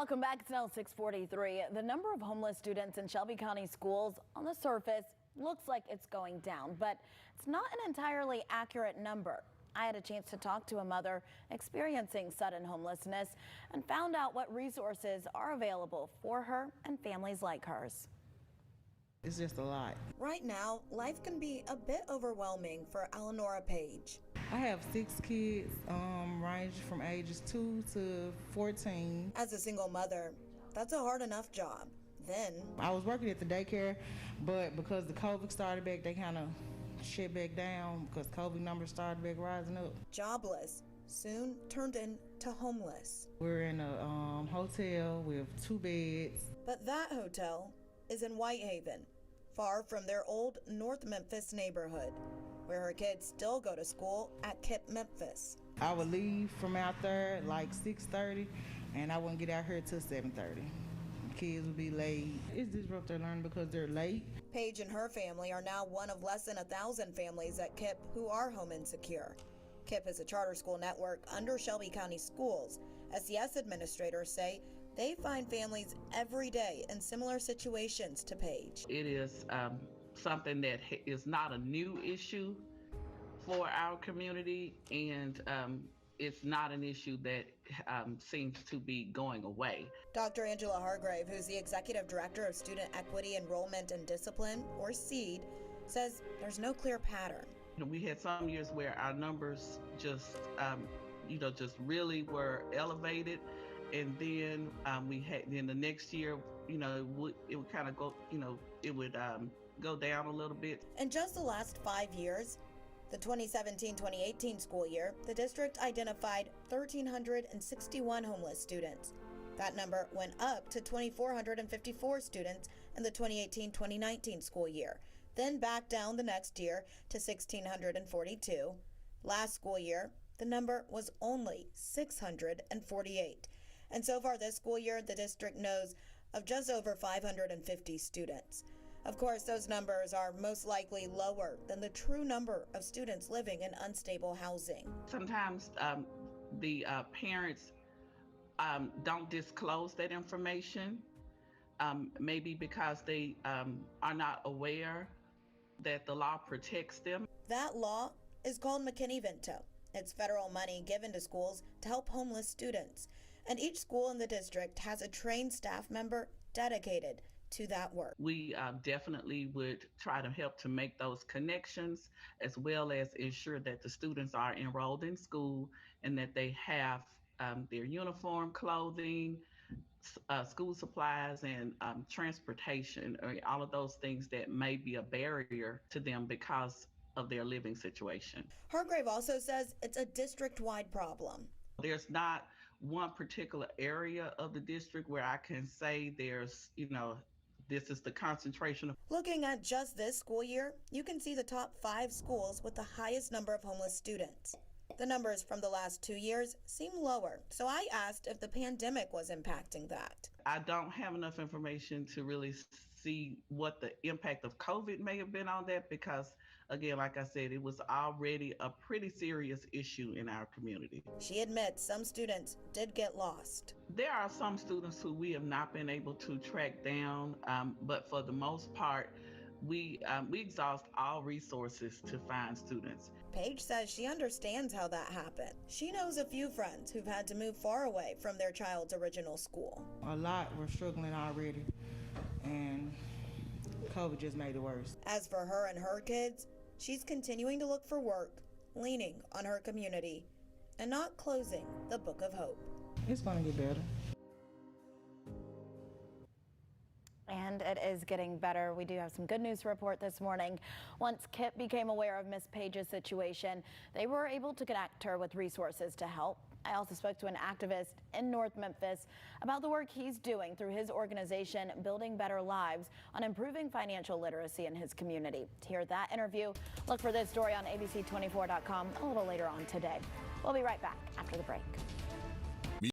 Welcome back. It's now 6:43. The number of homeless students in Shelby County Schools on the surface looks like it's going down, but it's not an entirely accurate number. I had a chance to talk to a mother experiencing sudden homelessness and found out what resources are available for her and families like hers. It's just a lot. Right now, life can be a bit overwhelming for Eleanora Page. I have 6 kids, ranging from ages 2 to 14. As a single mother, that's a hard enough job. Then, I was working at the daycare, but because the COVID started back, they kind of shut back down because COVID numbers started back rising up. Jobless soon turned into homeless. We're in a hotel with 2 beds. But that hotel is in Whitehaven, far from their old North Memphis neighborhood, where her kids still go to school at KIPP Memphis. I would leave from out there like 6:30, and I wouldn't get out here till 7:30. Kids would be late. It's disruptive their learning because they're late. Paige and her family are now one of less than 1,000 families at KIPP who are home insecure. KIPP is a charter school network under Shelby County Schools. SES administrators say they find families every day in similar situations to Paige. It is something that is not a new issue for our community, and it's not an issue that seems to be going away. Dr. Angela Hargrave, who's the Executive Director of Student Equity, Enrollment, and Discipline, or SEED, says there's no clear pattern. We had some years where our numbers just really were elevated, and then we had then the next year, it would kind of go, it would go down a little bit. In just the last 5 years, the 2017-2018 school year, the district identified 1,361 homeless students. That number went up to 2,454 students in the 2018-2019 school year, then back down the next year to 1,642. Last school year, the number was only 648. And so far this school year, the district knows of just over 550 students. Of course, those numbers are most likely lower than the true number of students living in unstable housing. Sometimes the parents don't disclose that information, maybe because they are not aware that the law protects them. That law is called McKinney-Vento. It's federal money given to schools to help homeless students. And each school in the district has a trained staff member dedicated to that work. We definitely would try to help to make those connections, as well as ensure that the students are enrolled in school and that they have their uniform, clothing, school supplies, and transportation, or all of those things that may be a barrier to them because of their living situation. Hargrave also says it's a district-wide problem. There's not one particular area of the district where I can say there's, this is the concentration. Looking at just this school year, you can see the top 5 schools with the highest number of homeless students. The numbers from the last 2 years seem lower, so I asked if the pandemic was impacting that. I don't have enough information to really see what the impact of COVID may have been on that, because again, like I said, it was already a pretty serious issue in our community. She admits some students did get lost. There are some students who we have not been able to track down, but for the most part, we exhaust all resources to find students. Paige says she understands how that happened. She knows a few friends who've had to move far away from their child's original school. A lot were struggling already, and COVID just made it worse. As for her and her kids, she's continuing to look for work, leaning on her community, and not closing the book of hope. It's going to get better. And it is getting better. We do have some good news to report this morning. Once KIPP became aware of Miss Page's situation, they were able to connect her with resources to help. I also spoke to an activist in North Memphis about the work he's doing through his organization, Building Better Lives, on improving financial literacy in his community. To hear that interview, look for this story on abc24.com a little later on today. We'll be right back after the break.